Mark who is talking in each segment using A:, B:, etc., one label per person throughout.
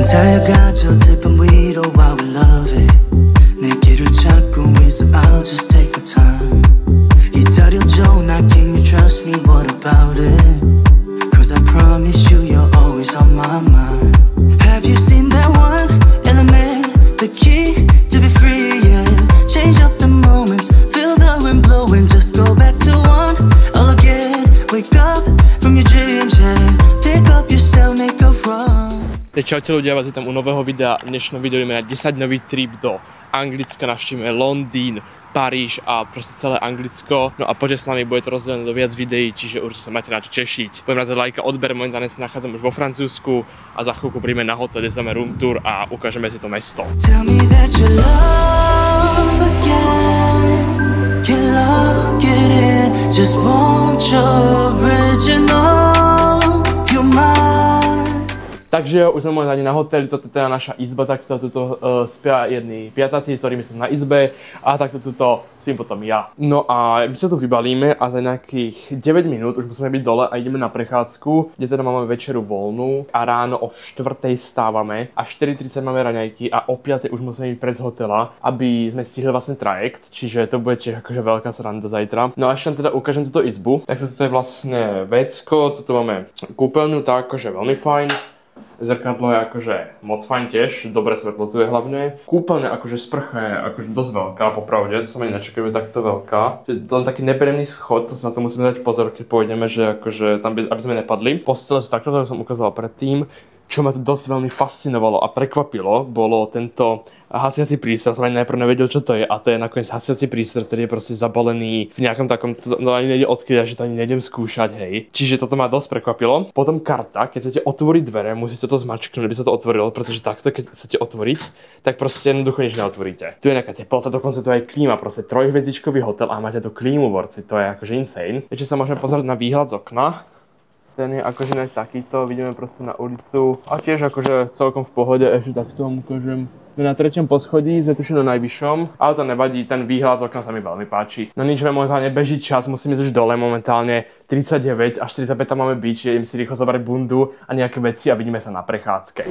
A: 달려가죠 들밤 위로 while we love it 내 길을 찾고 있어 I'll just take my time 기다려줘 나 can you trust me what about it Cause I promise you you're always on my mind Have you seen that one element the key to be free yeah change up the moments feel the wind blowing just go back to one all again wake up from your dreams yeah pick up yourself make a run
B: Čaute ľudia, vás vítam u nového videa. V dnešnom videu ideme na 10-dňový trip do Anglicka, navštívime Londýn, Paríž a proste celé Anglicko. No a poďte s nami, bude to rozdelené do viac videí, čiže určite sa máte na čo tešiť. Budem raz lajka odber, momentálne sa nachádzam už vo Francúzsku a za chvíľku príjme na hotel, kde dáme room tour a ukážeme si to mesto.
A: Tell me that you love again, can't lock it in, just want your original, you're mine.
B: Takže už sme momentálne na hoteli, toto je teda naša izba, takto tuto spia jedni piatáci, s ktorými som na izbe a takto tuto spím potom ja. No a my sa tu vybalíme a za nejakých 9 minút už musíme byť dole a ideme na prechádzku, kde teda máme večeru voľnú a ráno o 4:00 stávame a 4:30 máme raňajky a o 5:00 už musíme byť pred z hotela, aby sme stihli vlastne trajekt, čiže to bude tiež akože veľká sranda zajtra. No a ešte teda ukážem túto izbu, takže toto je vlastne vecko, tuto máme kúpeľňu, tak akože veľmi fajn. Zrkadlo je akože moc fajn tiež, dobre svetlo tu je hlavne. Kúpeľňa akože sprcha je akože dosť veľká, popravde, to som ani nečakal, že takto veľká. Je to len taký nepríjemný schod, to sa na to musíme dať pozor, keď pôjdeme, že akože tam aby sme nepadli. Postele sú takto, to som ukázal predtým. Čo ma to dosť veľmi fascinovalo a prekvapilo, bolo tento hasiaci prístroj. Som ani najprv nevedel, čo to je a to je nakoniec hasiaci prístroj, ktorý je proste zabalený v nejakom takom, no ani nejde odkryť, že to ani nejdem skúšať, hej. Čiže toto ma dosť prekvapilo. Potom karta, keď chcete otvoriť dvere, musíte to zmačknúť, aby sa to otvorilo, pretože takto, keď chcete otvoriť, tak proste jednoducho nič neotvoríte. Tu je nejaká teplota, dokonca tu je aj klíma, proste trojhviezdičkový hotel a máte tu klímu, borci, to je akože insane. Ešte sa môžeme pozrieť na výhľad z okna. Ten je akože nejak takýto, vidíme proste na ulicu a tiež akože celkom v pohode, ešte takto vám ukážem. Na 3. poschodí, sme tuším na najvyššom, ale to nevadí, ten výhľad z okna sa mi veľmi páči. No nič, momentálne beží čas, musíme ísť už dole, momentálne 39 až 45 tam máme byť, čiže idem si rýchlo zobrať bundu a nejaké veci a vidíme sa na prechádzke.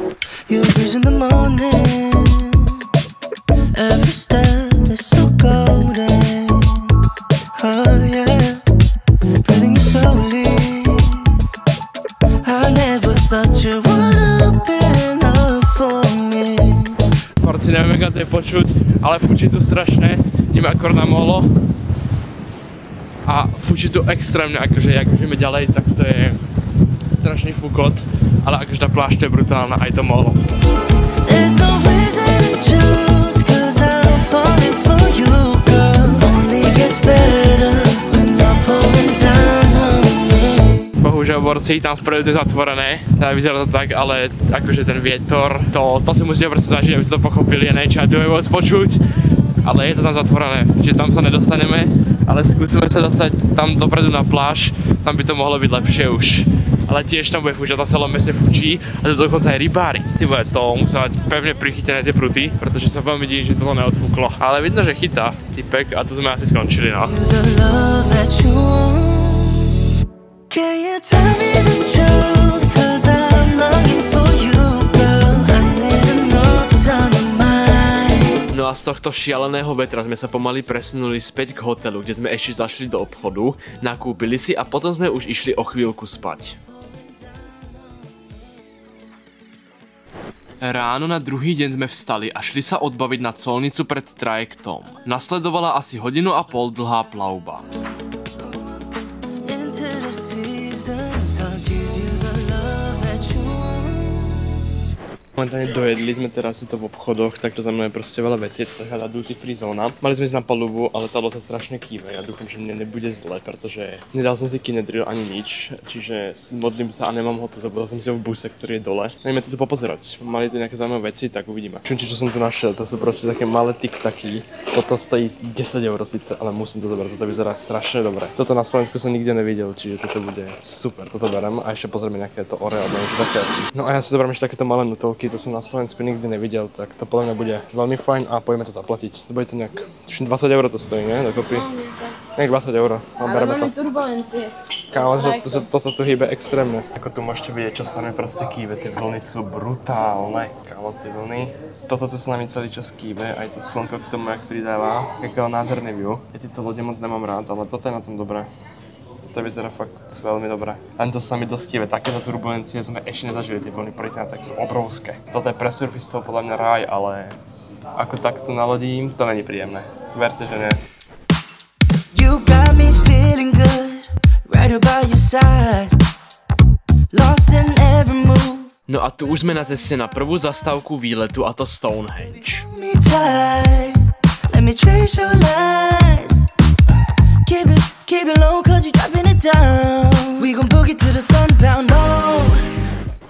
B: Porci, neviem, jak to je počuť, ale fučí tu strašne, ideme akor na molo a fučí tu extrémne, akože jak ideme ďalej, tak to je strašný fukot, ale akože tá plášť to je brutálna, aj to molo. Bohužiaľ, borci, tam vpredu to je zatvorené, teda vyzerá to tak, ale akože ten vietor, to si musíte proste zažiť, aby ste to pochopili, a neviem, čo ja tu je vôbec počuť, ale je to tam zatvorené, čiže tam sa nedostaneme, ale skúsime sa dostať tam dopredu na pláž, tam by to mohlo byť lepšie už. Ale tiež tam bude fučiť, tam celom meste fučí a to dokonca aj rybári. Ty bude, to musia mať pevne prichytené tie pruty, pretože sa veľmi divím, že toto neodfúklo. Ale vidno, že chytá typek a tu sme asi skončili, no. Can you tell me the truth, cause I'm longing for you, girl, I need to know what's on your mind. No a z tohto šialeného vetra sme sa pomaly presunuli späť k hotelu, kde sme ešte zašli do obchodu, nakúpili si a potom sme už išli o chvíľku spať. Ráno na druhý deň sme vstali a šli sa odbaviť na colnicu pred trajektom. Nasledovala asi 1,5 hodiny dlhá plavba. Momentálne dojedli sme teraz to v obchodoch, tak to znamená proste veľa vecí, to je duty free zóna. Mali sme ísť na palubu, ale tá loď sa strašne kýve. Ja dúfam, že mne nebude zle, pretože nedal som si kinedril ani nič, čiže modlím sa a nemám ho tu, zabudol som si ho v buse, ktorý je dole. Ideme to tu popozerať. Mali tu nejaké zaujímavé veci, tak uvidíme. Čo som tu našiel, to sú proste také malé tiktaky. Toto stojí 10 € síce, ale musím to zobrať, toto vyzerá strašne dobre. Toto na Slovensku som nikde nevidel, čiže toto bude super. Toto berem a ešte pozrieme nejaké to Oreo, niečo také. No a ja si zoberiem ešte takéto malé nutolky. To som na Slovensku nikdy nevidel, tak to podľa mňa bude veľmi fajn a pojeme to zaplatiť. To bude to nejak, 20 € to stojí, ne? Dokopy. Nech 20 €.
C: Ale máme turbulencie.
B: Kámo, to sa tu hýbe extrémne. Ako tu môžete vidieť, čo s nami proste kýve, tie vlny sú brutálne. Kámo, tie vlny. Toto tu s nami celý čas kýve, aj to slnko k tomu, jak pridáva. Jakého nádherný view. Ja tieto lode moc nemám rád, ale toto je na tom dobré. To vyzerá fakt veľmi dobré. Len to sa mi dosť kýve, takéto turbulencie sme ešte nezažili, tie vlny proti tak sú obrovské. Toto je pre surfistov podľa mňa ráj, ale ako takto na lodí, to není príjemné. Verte, že nie.
A: You got me feeling good, right by your side, lost in every move.
B: No a tu už sme na ceste na prvú zastávku výletu a to Stonehenge.
A: Me tight, let me trace your lines. Keep it low, cause you dropping it down. We gon' boogie to the sundown, no.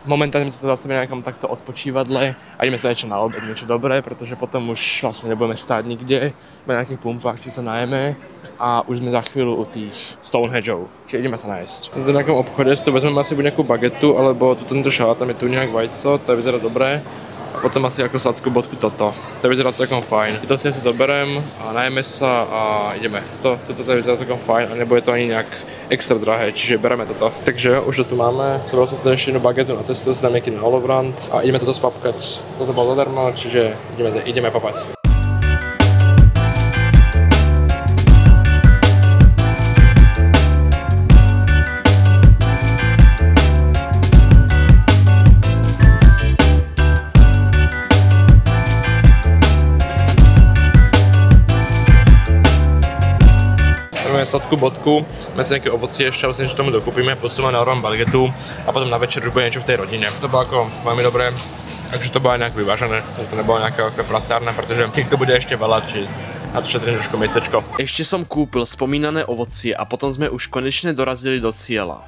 B: Momentálne sme sa zastavili na nejakom takto odpočívadle a ideme sa niečo na obed, niečo dobré, pretože potom už vlastne nebudeme stáť nikde, na nejakých pumpách, či sa najeme a už sme za chvíľu u tých Stonehengeov, čiže ideme sa nájsť. V nejakom obchode si to vezmeme asi buď nejakú bagetu, alebo tu tento šalát, tam je tu nejak vajco, to vyzerá dobré. A potom asi ako sladkú bodku toto. To vyzerá celkom fajn. To si asi zoberiem a najeme sa a ideme. Toto vyzerá celkom fajn a nebude to ani nejak extra drahé, čiže bereme toto. Takže už to tu máme. Zobral som ešte jednu bagetu na cestu, si dám nejaký holobrand a ideme toto spapkať. Toto bolo zadarmo, čiže ideme papať. Sladkú bodku, máme si nejaké ovocie ešte, myslím, že tomu dokúpime, posúvame na bagetu a potom na večer už bude niečo v tej rodine. To bolo ako veľmi dobré, takže to bolo nejak vyvážené, to nebolo nejaké prasárne, pretože týchto bude ešte veľa, či na to šetrím trošku mejcečko. Ešte som kúpil spomínané ovocie a potom sme už konečne dorazili do cieľa.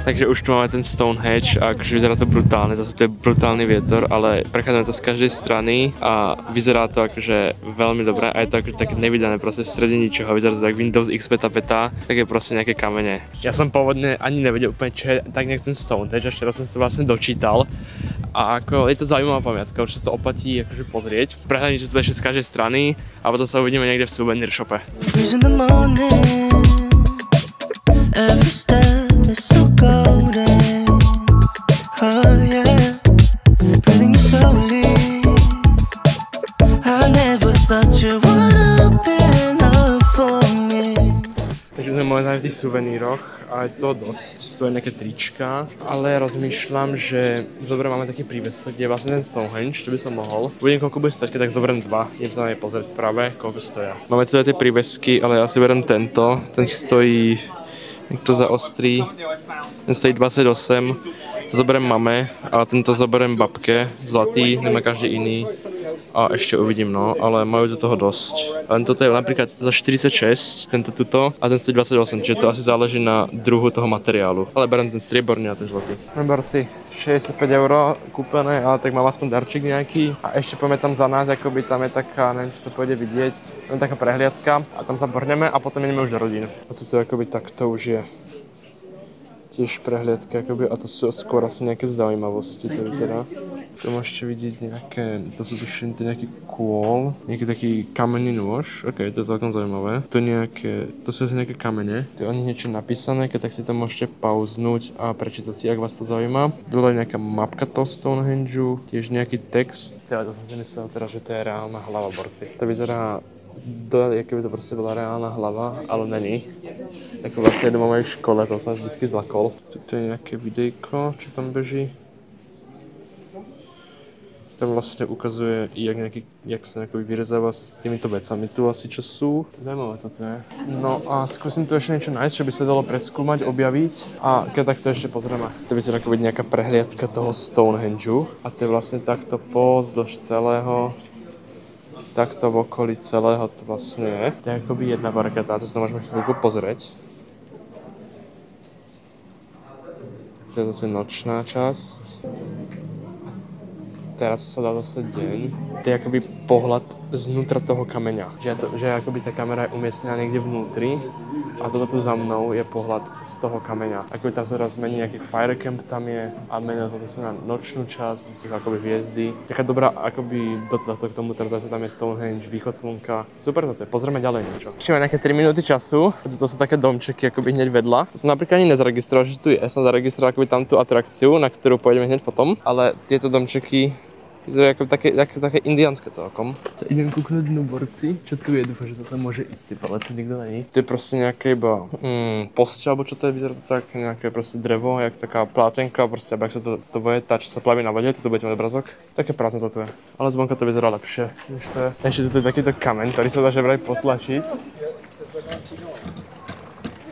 B: Takže už tu máme ten Stonehenge a akože vyzerá to brutálne, zase to je brutálny vietor, ale prechádzame to z každej strany a vyzerá to akože veľmi dobré a je to akože také nevydané proste v strede ničoho, vyzerá to tak Windows XP tapeta, tak je proste nejaké kamene. Ja som pôvodne ani nevedel úplne čo je tak nejak ten Stonehenge, až teraz som si to vlastne dočítal a ako je to zaujímavá pamiatka, už sa to oplatí akože pozrieť. Prehľadím, že sa to ešte z každej strany a potom sa uvidíme niekde v souvenir shope.
A: Every step is so golden, oh yeah, breathing you slowly. I never thought you would have been up for me.
B: Takže sme momentálne v tých suveníroch a je toho dosť, sú to aj nejaké trička, ale rozmýšľam, že zoberiem, máme taký prívesok, kde je vlastne ten Stonehenge, čo by som mohol. Uvidím, koľko bude stať, tak zoberiem dva, idem sa na nej pozrieť práve, koľko stoja. Máme tu aj tie prívesky, ale ja si beriem tento, ten stojí, jak to zaostrí, ten stojí 28, to zoberiem mame, ale tento zoberiem babke, zlatý, nemá každý iný a ešte uvidím no, ale majú do toho dosť. Len toto je napríklad za 46, tento tuto a ten stojí 28, čiže to asi záleží na druhu toho materiálu. Ale beriem ten strieborný a ten zlatý. Borci, 65 € kúpené, ale tak mám aspoň darčík nejaký a ešte poďme tam za nás, akoby tam je taká, neviem či to pôjde vidieť, tam je taká prehliadka a tam sa brneme a potom ideme už do rodín. A tuto akoby takto už je tiež prehliadka akoby, a to sú skôr asi nejaké zaujímavosti, to vyzerá. Tu môžete vidieť nejaké, to sú tuším, to nejaký kôl, nejaký taký kamenný nôž, to je celkom zaujímavé. To sú asi nejaké kamene, tu je o nich niečo napísané, keď tak si to môžete pauznúť a prečítať si, ak vás to zaujíma. Dole je nejaká mapka toho Stonehengeu, tiež nejaký text. To som si myslel teraz, že to je reálna hlava, borci. To vyzerá keby to proste bola reálna hlava, ale není. Ako vlastne jedu v mojej škole, to som vždycky zlakol. Tu je nejaké videjko, čo tam beží. Tam vlastne ukazuje, jak sa vyrezáva s týmito vecami tu asi, čo sú. Zaujímavé toto je. No a skúsim tu ešte niečo nájsť, čo by sa dalo preskúmať, objaviť. A keď tak to ešte pozrieme. To vyzerá ako byť nejaká prehliadka toho Stonehengeu. A to je vlastne takto pozdĺž celého. Takto v okolí celého to vlastne je. To je akoby jedna parketa, to sa môžeme chvíľku pozrieť. To je zase nočná časť. Teraz sa dá zase deň. To je akoby pohľad znútra toho kameňa. Že akoby tá kamera je umiestnená niekde vnútri a toto tu za mnou je pohľad z toho kameňa. Akoby tam sa teraz mení nejaký firecamp tam je a menilo sa to na nočnú časť, to sú akoby hviezdy. Taká dobrá akoby dodatok k tomu, teraz zase tam je Stonehenge, východ slnka. Super toto je, pozrieme ďalej niečo. Ešte máme nejaké 3 minúty času, to sú také domčeky akoby hneď vedľa. To som napríklad ani nezaregistroval, že tu je. Ja som zaregistroval akoby tam tú atrakciu, na ktorú pôjdeme hneď potom, ale tieto domčeky vyzerajú ako také indiánske celkom. Idem kúknuť na borci, čo tu je, dúfam, že sa môže ísť, ale tu nikto není. To je proste nejaké iba posteľ, alebo čo to je, vyzerá to tak, nejaké proste drevo, jak taká plátenka, proste, ak sa to bude tá, čo sa plaví na vode, toto budete mať obrazok. Také prázdne to tu je. Ale zvonka to vyzerá lepšie, než to je. Ešte tu je takýto kameň, ktorý sa dá že vraj potlačiť.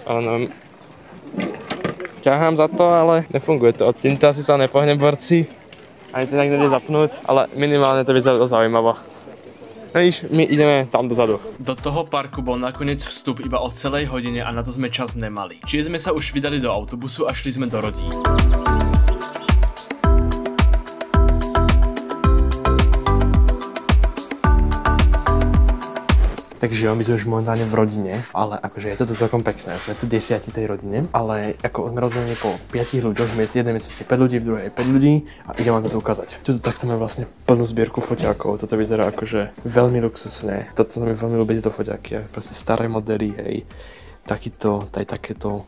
B: Ale neviem. Ťahám za to, ale nefunguje to. Od týmto asi sa nepohnem borci. Ani to nejak nevie zapnúť, ale minimálne to vyzerá zaujímavé. No víš, my ideme tam dozadu. Do toho parku bol nakoniec vstup iba o celej hodine a na to sme čas nemali. Čiže sme sa už vydali do autobusu a šli sme do Rodí. Takže my sme už momentálne v rodine, ale akože je to celkom pekné, sme tu 10 tej rodine, ale ako sme rozdelení po 5 ľuďoch, v jednej miestnosti 5 ľudí, v druhej 5 ľudí a idem vám to ukázať. Tuto takto máme vlastne plnú zbierku foťákov, toto vyzerá akože veľmi luxusné, toto sa mi veľmi ľúbi tieto foťáky, proste staré modely, hej, takýto, aj takéto,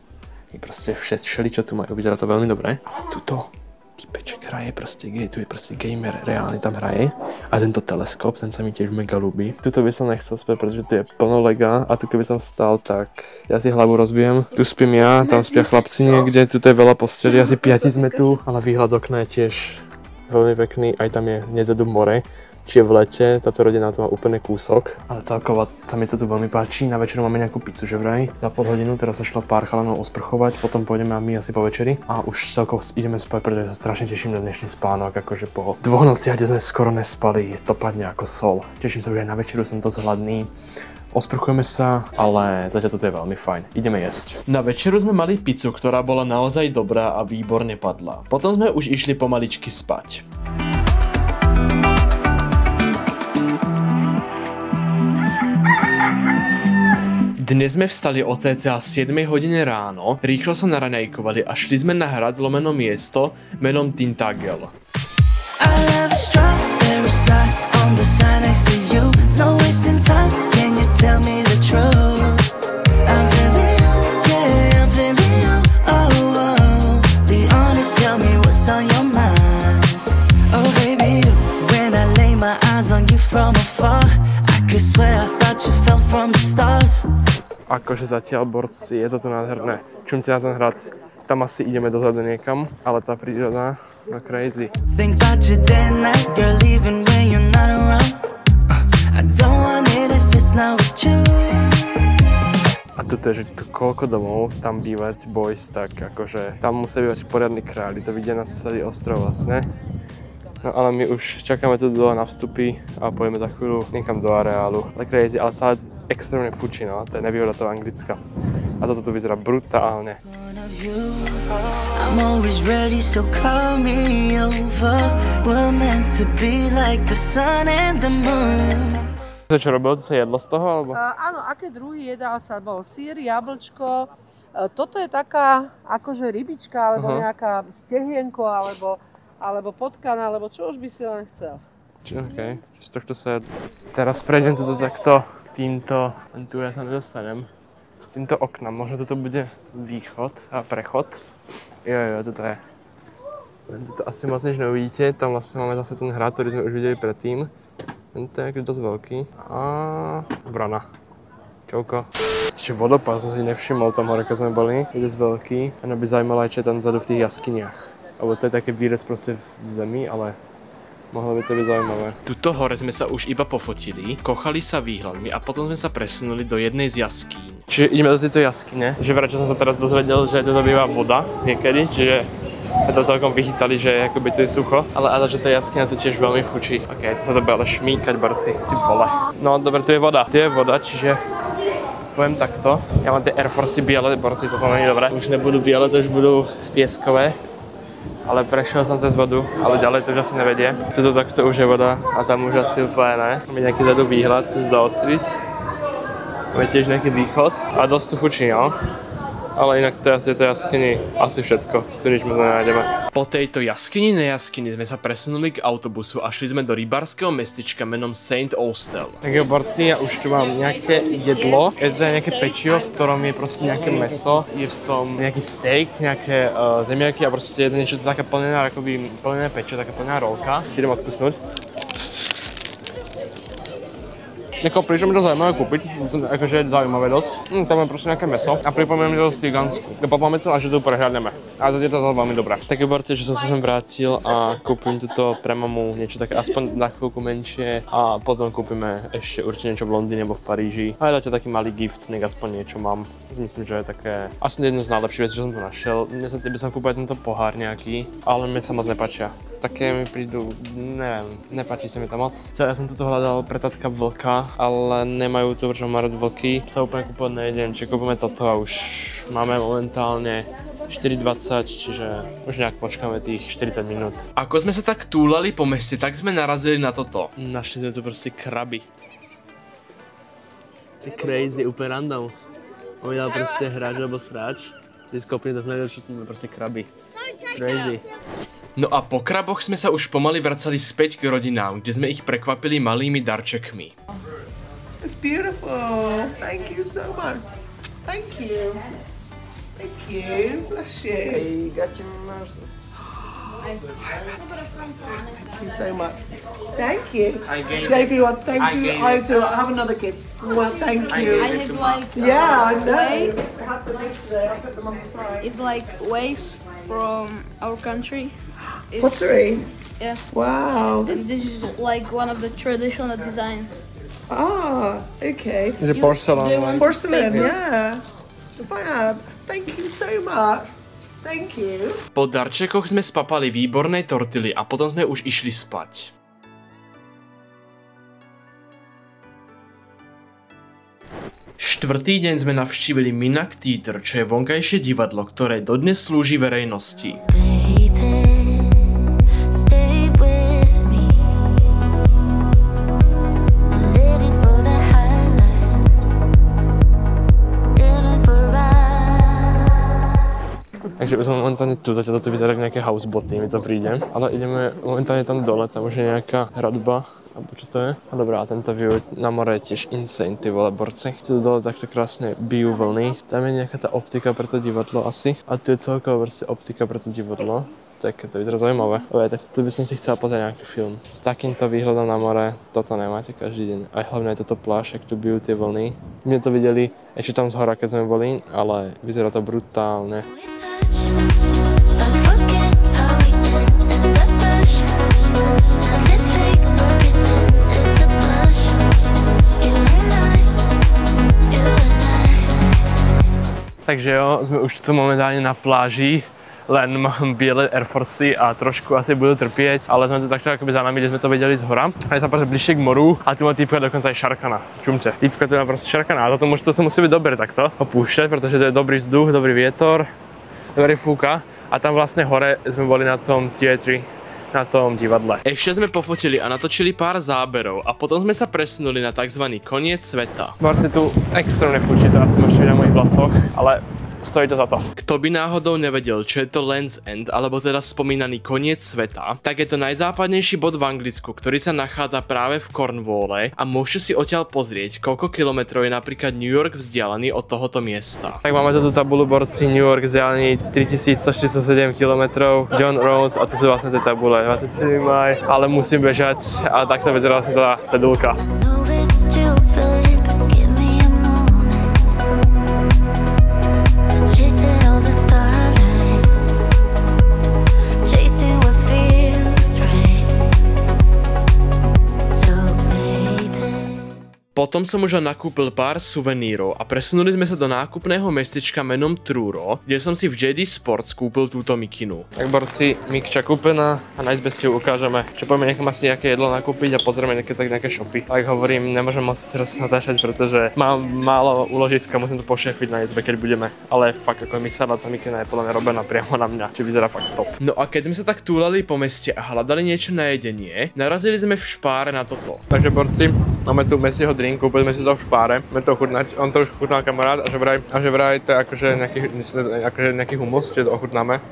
B: proste všeličo tu majú, vyzerá to veľmi dobre. Tuto typeček hraje proste, tu je proste gamer, reálne tam hraje a tento teleskop, ten sa mi tiež mega ľúbi. Tuto by som nechcel spať, pretože tu je plno lega a tu keby som stal, tak ja si hlavu rozbijem. Tu spím ja, tam spia chlapci niekde, tuto je veľa posteli, asi 5 sme tu, ale výhľad z okna je tiež veľmi pekný, aj tam je nezadu more. Čiže v lete, táto rodina to má úplne kúsok, ale celkovo sa mi to tu veľmi páči. Na večeru máme nejakú pizzu, že vraj, za pol hodinu, teraz sa šla pár chalanov osprchovať, potom pôjdeme my asi po večeri a už celkovo ideme spať, pretože sa strašne teším na dnešný spánok, akože po 2 nociach, kde sme skoro nespali, to padne ako sol. Teším sa, že aj na večeru som dosť hladný. Osprchujeme sa, ale zatiaľ toto je veľmi fajn. Ideme jesť. Na večeru sme mali pizzu, ktorá bola naozaj dobrá a výborne padla. Potom sme už išli pomaličky spať. Dnes sme vstali o cca 7 hodine ráno, rýchlo sa naraňajkovali a šli sme na hrad lomeno miesto menom Tintagel. Akože zatiaľ borci, je toto nádherné. Čím si na ten hrad, tam asi ideme dozadu niekam, ale tá príroda je crazy. A tuto je, že koľko domov tam bývať boys, tak akože tam musí bývať poriadny králi, to vidia na celý ostrov vlastne. No ale my už čakáme tu dole na vstupy a pôjdeme za chvíľu niekam do areálu. Tak crazy, ale stále extrémne fučí, no, to je nevýhoda toho Anglicka. A toto tu vyzerá brutálne. Čo robil? To sa jedlo z toho? Alebo?
D: Áno, aké druhy jedál sa? Bol sír, jablčko. Toto je taká akože rybička, alebo nejaká stehienko, alebo potkan, alebo čo už by si len chcel.
B: OK, z tohto sa teraz prejdem toto takto týmto, tu ja sa nedostanem, týmto oknom, možno toto bude východ a prechod. Jo, toto je. Toto asi moc než neuvidíte, tam vlastne máme zase ten hrad, ktorý sme už videli predtým. Tento je dosť veľký a brana. Čauko. Čiže vodopád som si nevšimol tam hore, keď sme boli, je dosť veľký. A mňa by zaujímalo aj, čo je tam vzadu v tých jaskyniach. Lebo to je také výrez proste v zemi, ale mohlo by to byť zaujímavé. Tuto hore sme sa už iba pofotili, kochali sa výhľadmi a potom sme sa presunuli do jednej z jaskýň. Čiže ideme do tejto jaskyne. Že vraj, čo som sa teraz dozvedel, že to býva voda niekedy, čiže sme to celkom vychytali, že akoby tu je sucho. Ale že tá jaskyňa tu tiež veľmi fučí. Ok, to sa to bude ale šmíkať, borci. Ty vole. No dobre, tu je voda. Tu je voda, čiže poviem takto. Ja mám tie Air Force biele, borci, toto není dobré. Už nebudú biele, to už budú pieskové. ale prešiel som cez vodu, ale ďalej to už asi nevedie. Tuto takto už je voda a tam už asi úplne ne. Máme nejaký zadu výhľad, chcem zaostriť. Máme tiež nejaký východ a dosť tu fučí, no. Ale inak to je tej jaskyni asi všetko, tu nič moc nenájdeme. Po tejto jaskyni nejaskyni sme sa presunuli k autobusu a šli sme do rybárskeho mestička menom Saint Austell. Tak jo, borci, ja už tu mám nejaké jedlo. Je to nejaké pečivo, v ktorom je proste nejaké mäso, je v tom nejaký steak, nejaké zemiaky a proste je to niečo taká plnená, akoby plnené pečivo, taká plnená rolka. Si idem odkusnúť. Jako prišlo mi to zaujímavé kúpiť, akože je zaujímavé dosť. Tam je proste nejaké mäso a pripomínam mi to z Tigansku. Dopapáme to a že to prehľadneme. A to je to veľmi dobré. Tak je borci, že som sa sem vrátil a kúpim toto pre mamu niečo také aspoň na chvíľku menšie a potom kúpime ešte určite niečo v Londýne alebo v Paríži. A dáte taký malý gift, nech aspoň niečo mám. Myslím, že je také asi jedno z najlepších vecí, čo som tu našiel. Mne sa by som kúpil tento pohár nejaký, ale mne sa moc nepáčia. Také mi prídu, neviem, nepáči sa mi to moc. Ja som tuto hľadal pre tatka vlka, ale nemajú tu, čo má rád vlky. Sa úplne kúpať nejdem, čiže kúpime toto a už máme momentálne 4:20, čiže už nejak počkáme tých 40 minút. Ako sme sa tak túlali po meste, tak sme narazili na toto. Našli sme tu proste kraby. To je crazy, úplne random. On mi dal proste hráč alebo sráč. Vyskopný, to sme vedeli, čo tu máme proste kraby. Crazy. No a po kraboch sme sa už pomaly vracali späť k rodinám, kde sme ich prekvapili malými darčekmi.
D: It's beautiful. Thank you so much. Thank you. Thank you. Bless you. Hey, you got your mercy. Thank you so much. Thank you.
E: I
D: gave you one. Thank you. I do. I have another kiss. Well, thank you.
C: I have like
D: Yeah, I know.
C: way.
D: I have the mix there. I put them on the side.
C: It's like ways from our country.
D: Pottery.
C: Yes.
D: Wow.
C: And this is like one of the traditional designs.
D: Ah, okay.
B: Is it porcelain?
C: Do you want
D: Porcelain,
C: paper?
D: yeah. Fab. Thank you so much. Thank you.
B: Po darčekoch sme spapali výborné tortily a potom sme už išli spať. Štvrtý deň sme navštívili Minak Theatre, čo je vonkajšie divadlo, ktoré dodnes slúži verejnosti. Takže sme momentálne tu, zatiaľ toto vyzerá nejaké houseboty, mi to príde. Ale ideme momentálne tam dole, tam už je nejaká hradba, alebo čo to je. A dobrá, tento view na more je tiež insane, ty vole borci. Tu dole takto krásne bijú vlny. Tam je nejaká tá optika pre to divadlo asi. A tu je celková proste optika pre to divadlo. Tak to vyzerá zaujímavé. Tak tu by som si chcel pozrieť nejaký film. S takýmto výhľadom na more, toto nemáte každý deň. Aj hlavne aj toto pláž, ak tu bijú tie vlny. My to videli ešte tam z hora, keď sme boli, ale vyzerá to brutálne. Takže jo, sme už tu momentálne na pláži, len mám biele Air Forcey a trošku asi budú trpieť, ale sme tu takto akoby za nami, kde sme to videli z hora. A je sa proste bližšie k moru a tu má týpka dokonca aj šarkana. Čumte, týpka tu má proste šarkana a toto sa musí byť dobre takto opúšťať, pretože to je dobrý vzduch, dobrý vietor, dobrý fúka a tam vlastne hore sme boli na tom teatri, na tom divadle. Ešte sme pofotili a natočili pár záberov a potom sme sa presunuli na tzv. Koniec sveta. Borci, tu extrémne fučí, to asi môžete vidieť na mojich vlasoch, ale stojí to za to. Kto by náhodou nevedel, čo je to Land's End, alebo teda spomínaný koniec sveta, tak je to najzápadnejší bod v Anglicku, ktorý sa nachádza práve v Cornwalle a môžete si odtiaľ pozrieť, koľko kilometrov je napríklad New York vzdialený od tohoto miesta. Tak máme tu tabulu borci, New York vzdialený 3147 km, John Roads a to sú vlastne tie tabule, 27 maj, ale musím bežať a takto vyzerá vlastne tá cedulka. Po Potom som už nakúpil pár suvenírov a presunuli sme sa do nákupného mestečka menom Truro, kde som si v JD Sports kúpil túto mikinu. Tak borci, mikča kúpená a na izbe si ju ukážeme. Čo poďme nechám asi nejaké jedlo nakúpiť a pozrieme nejaké shopy. Tak hovorím, nemôžem moc teraz natáčať, pretože mám málo úložiska, musím to pošefiť na izbe, keď budeme. Ale fakt, ako mi sadla tá mikina je podľa mňa robená priamo na mňa, či vyzerá fakt top. No a keď sme sa tak túlali po meste a hľadali niečo na jedenie, narazili sme v Špáre na toto. Takže borci, máme tu mestieho drinku, poďme si to v Špáre, budeme to ochutnať. On to už chutnal kamarát a že vraj to je akože nejaký humus, čiže to ochutnáme.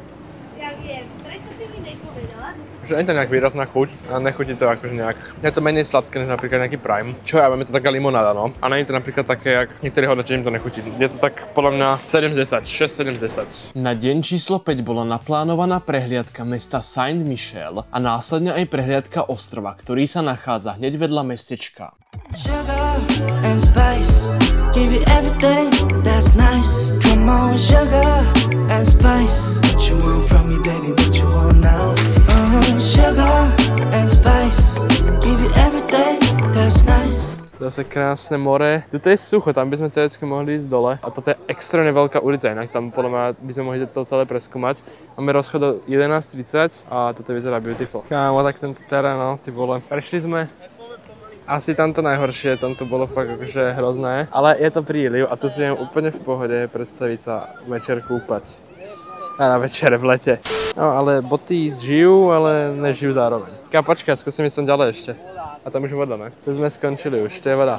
C: Ja viem, prečo si mi nepovedala?
B: Že nie to nejak výrazná chuť a nechutí to akože nejak. Je to menej sladké než napríklad nejaký Prime. Čo ja viem, je to taká limonáda, no. A nie je to napríklad také, jak niektorí hovoria, že im to nechutí. Je to tak podľa mňa 7 z 10, 6-7 z 10. Na deň číslo 5 bola naplánovaná prehliadka mesta Saint-Michel a následne aj prehliadka ostrova, ktorý sa nachádza hneď vedľa mestečka.
A: Sugar and spice, give you everything that's nice. Come on, sugar and spice. What you want from me, baby? What you want now? Sugar and spice, give you everything that's nice.
B: Zase krásne more. Tuto je sucho, tam by sme teoreticky mohli ísť dole. A toto je extrémne veľká ulica, inak tam podľa mňa by sme mohli to celé preskúmať. Máme rozchod do 11:30 a toto vyzerá beautiful. Kámo, tak tento terén, no, ty vole. Prešli sme. Asi tamto najhoršie, tamto bolo fakt akože hrozné. Ale je to príliv a tu si viem úplne v pohode predstaviť sa večer kúpať. A na večere v lete. No ale boty žijú, ale nežijú zároveň. Počkaj, skúsim ísť tam ďalej ešte. A tam už voda, ne? Tu sme skončili už, to je voda.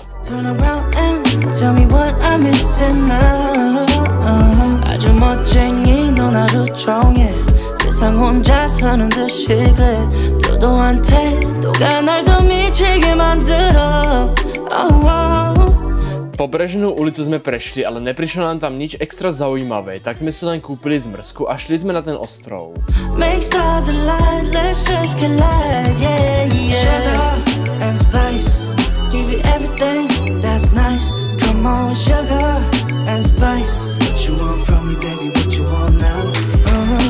A: 세상 혼자 사는 듯이 그래 도도한테 또가 날 더 미치게 만들어
B: Pobrežnú ulicu sme prešli, ale neprišlo nám tam nič extra zaujímavé, tak sme si len kúpili zmrzku a šli sme na ten ostrov.
A: Make stars align, let's just collide, yeah, yeah. Sugar and spice, give you everything that's nice. Come on, sugar and spice. What you want from me, baby, what you want now?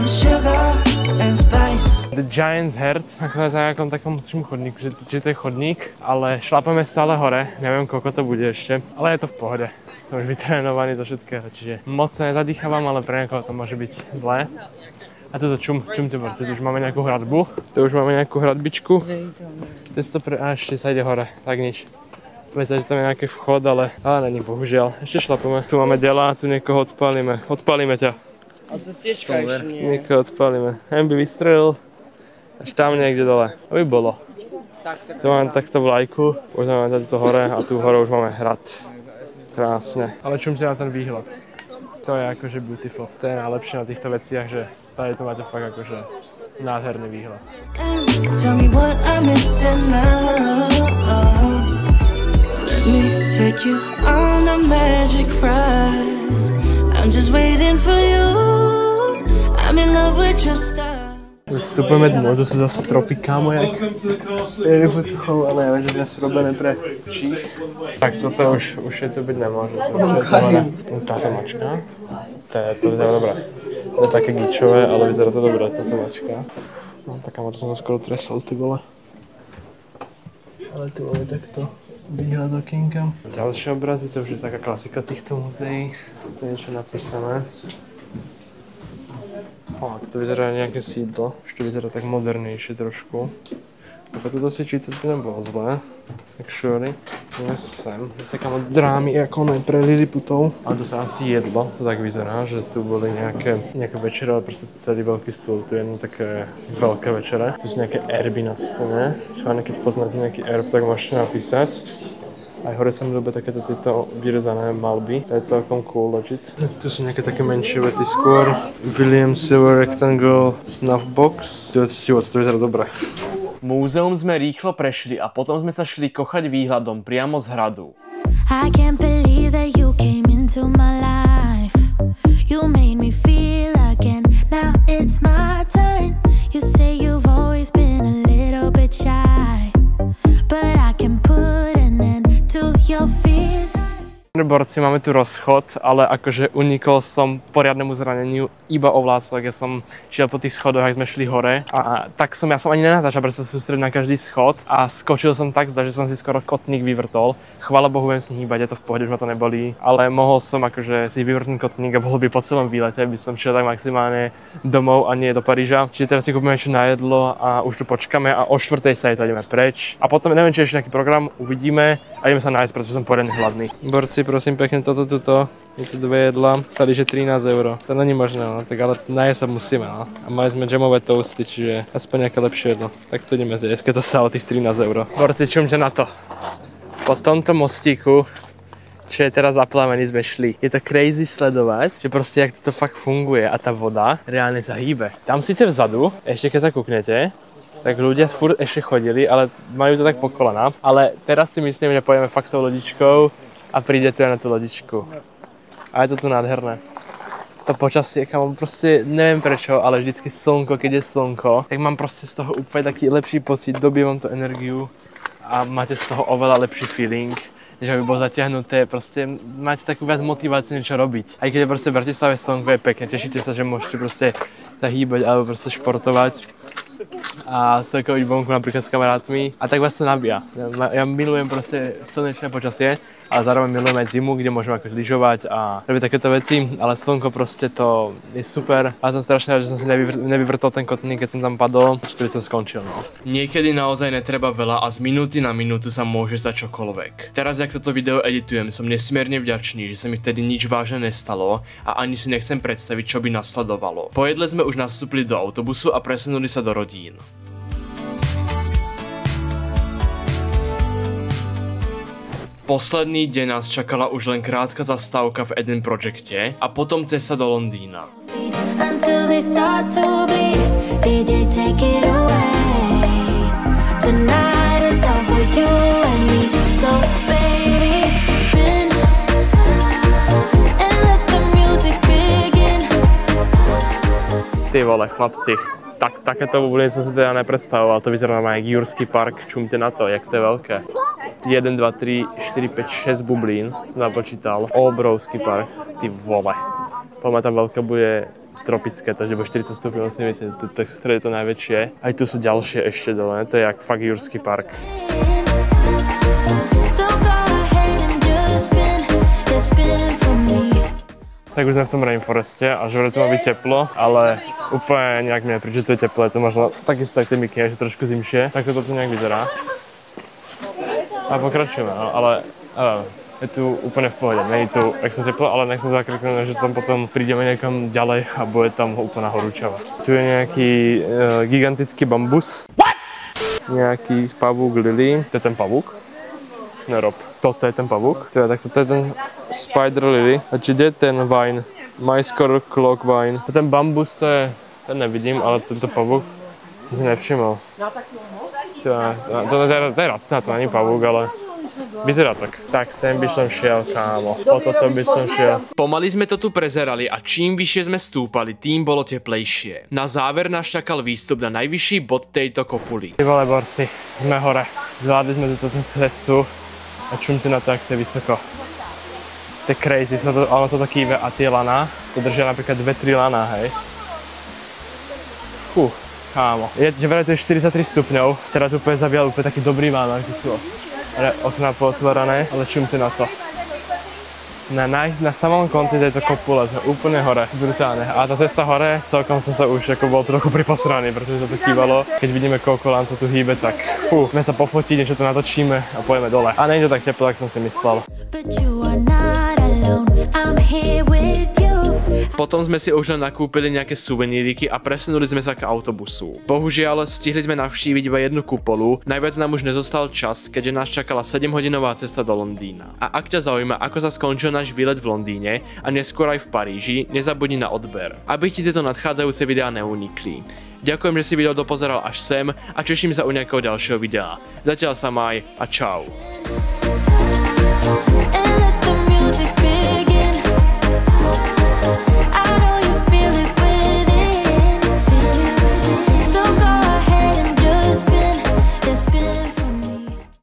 A: Sugar and spice.
B: The Giant's Head, ako za nejakom takom chodníku, že to je chodník, ale šlapeme stále hore, neviem koľko to bude ešte, ale je to v pohode. Som už vytrénovaný zo všetkého, čiže moc sa nezadýchavam, ale pre niekoho to môže byť zlé. A toto čum tu borci, tu už máme nejakú hradbu, tu už máme nejakú hradbičku. A ešte sa ide hore, tak nič. Myslím, že tam je nejaký vchod, ale není bohužiaľ. Ešte šlapeme. Tu máme dela, tu niekoho odpálime. Odpálime ťa.
D: A cestička ešte nie.
B: Niekoho odpálime. Hen by vystrelil. Až tam niekde dole. To by bolo. Tu máme takto vlajku. Už máme to hore a tu hore už máme hrad. Krásne. Ale čum si na ten výhľad. To je akože beautiful. To je najlepšie na týchto veciach, že tady tu máte fakt akože nádherný výhľad.
A: Tell me what I'm missing now. Let me take you on a magic ride. I'm just waiting for you. I'm in love with your style.
B: Vstupujeme dnu, to sú zase stropy, kámo, jak je fotochov, ale ja že dnes sú robené pre čích. Tak toto už je to byť nemôže. Táto mačka, to vyzerá dobré. To je také gičové, ale vyzerá to dobré, táto mačka. No taká moc som sa skoro tresol, ty vole. Ale tu máme takto výhľad okienka. Ďalšie obrazy, to už je taká klasika týchto muzeí. To je niečo napísané. Toto vyzerá nejaké sídlo, už to vyzerá tak modernejšie trošku. Ako tuto si čítať by nebolo zlé. Actually, dnes sem. Zase kam od drámy, ako ne pre Lilliputov. A tu sa asi jedlo, to tak vyzerá, že tu boli nejaké večere, ale proste celý veľký stôl. Tu je jedno také veľké večere. Tu sú nejaké erby na scéne. Schválne, keď poznáte nejaký erb, tak môžete napísať. Aj hore sa mi ľúbia takéto tieto vyrezané malby. To je celkom cool, legit. Tu sú nejaké také menšie veci skôr. William Silver Rectangle Snuff Box. To vyzerá dobre.
E: Múzeum sme rýchlo prešli a potom sme sa šli kochať výhľadom priamo z hradu.
F: I can't believe that you came into my life. You made me feel again. Now it's my turn. You say you've always been a little bit shy, but I can put an end to your fears.
B: Borci, máme tu rozchod, ale akože unikol som poriadnemu zraneniu iba o vlások. Ja som šiel po tých schodoch, ak sme šli hore a tak ja som ani nenatáčal, pretože sa sústredil na každý schod a skočil som tak zda, že som si skoro kotník vyvrtol. Chvála Bohu, viem si hýbať, je to v pohode, už ma to nebolí, ale mohol som akože si vyvrtnúť kotník a bolo by po celom výlete, by som šiel tak maximálne domov a nie do Paríža. Čiže teraz si kúpime niečo na jedlo a už tu počkáme a o 4:00 sa ideme preč. A potom neviem, či ešte nejaký program, uvidíme a ideme sa nájsť, pretože som poriadne hladný. Borci, prosím pekne, toto. Je tu 2 jedlá, stali, že 13 €. To není možné, no, tak ale nájsť sa musíme, no. A mali sme džemové toasty, čiže aspoň nejaké lepšie jedlo. Tak to ideme zjesť, keď to stálo tých 13 €. Borci, čumte na to. Po tomto mostíku, čo je teraz zaplavený, sme šli. Je to crazy sledovať, že proste jak to fakt funguje a tá voda reálne sa hýbe. Tam síce vzadu, ešte keď sa kúknete, tak ľudia furt ešte chodili, ale majú to tak po kolenách. Ale teraz si myslím, že pôjdeme fakt tou lodičkou a príde tu na tú lodičku. A je to tu nádherné. To počasie, kam proste neviem prečo, ale vždycky slnko, keď je slnko, tak mám proste z toho úplne taký lepší pocit, dobievam tú energiu a máte z toho oveľa lepší feeling, než aby bolo zatiahnuté, proste máte takú viac motiváciu niečo robiť. Aj keď je proste v Bratislave slnko je pekné, tešíte sa, že môžete proste sa hýbať alebo proste športovať. A to je vonku napríklad s kamarátmi a tak vás to nabíja. Ja milujem proste slnečné počasie, ale zároveň milujem aj zimu, kde môžeme ako lyžovať a robiť takéto veci, ale slnko proste to je super. A som strašne rád, že som si nevyvrtol ten kotník, keď som tam padol, ktorý som skončil, no.
E: Niekedy naozaj netreba veľa a z minúty na minútu sa môže stať čokoľvek. Teraz, jak toto video editujem, som nesmierne vďačný, že sa mi vtedy nič vážne nestalo a ani si nechcem predstaviť, čo by nasledovalo. Po jedle sme už nastúpili do autobusu a presunuli sa do rodín. Posledný deň nás čakala už len krátka zastávka v Eden Projecte a potom cesta do Londýna.
B: Ty vole, chlapci. Takéto bubliny som si teda nepredstavoval, to vyzerá normálne jak Jurský park, čumte na to, jak to je veľké. 1, 2, 3, 4, 5, 6 bublín som napočítal, obrovský park, ty vole. Poďme tam veľké bude tropické, takže bude 40 stupňov, si myslím, tu v strede je to najväčšie. Aj tu sú ďalšie ešte dole, to je jak fakt Jurský park. Tak už sme v tom rainforeste a že vraj tu má byť teplo, ale úplne nejak mi nepríde, že to je teplo, je to možno takisto tak tie mikine, že trošku zimšie, tak to tu nejak vyzerá. A pokračujeme, no, ale je tu úplne v pohode, nie je tu extra teplo, ale nechcem zakriknúť, že tam potom prídeme niekam ďalej a bude tam úplná horúčava. Tu je nejaký gigantický bambus, nejaký pavúk lily, to je ten pavúk? Nerob. Toto je ten pavúk, teda tak toto je ten spider lily. A či kde je ten vine? Myscore clock vine. A ten bambus to je, ten nevidím, ale tento pavúk som si nevšimol. To je rastlina, to není pavúk, ale vyzerá tak. Tak sem by som šiel, kámo. Po toto by som šiel.
E: Pomaly sme to tu prezerali a čím vyššie sme stúpali, tým bolo teplejšie. Na záver nás čakal výstup na najvyšší bod tejto kopuly.
B: Ty vole, borci, sme hore. Zvládli sme túto cestu. A čumte na to, jak to je vysoko. To je crazy, ono sa to kýve a tie laná, to držia napríklad 2-3 laná, hej. Kámo. Že vraj to je 43 stupňov, teraz úplne zavial úplne taký dobrý vánok, tu sú okná pootvorené, ale čumte na to. Na samom konci tejto kopule, to je úplne hore, brutálne. A tá cesta hore, celkom som sa už ako bol trochu priposraný, pretože sa to kývalo. Keď vidíme, koľko lán sa tu hýbe, tak sme sa pofotiť, niečo to natočíme a pojeme dole. A nie je to tak teplo, ako som si myslel.
E: Potom sme si už len nakúpili nejaké suveníriky a presunuli sme sa k autobusu. Bohužiaľ, stihli sme navštíviť iba jednu kupolu, najviac nám už nezostal čas, keďže nás čakala 7-hodinová cesta do Londýna. A ak ťa zaujíma, ako sa skončil náš výlet v Londýne a neskôr aj v Paríži, nezabudni na odber, aby ti tieto nadchádzajúce videá neunikli. Ďakujem, že si video dopozeral až sem a teším sa u nejakého ďalšieho videa. Zatiaľ sa maj a čau.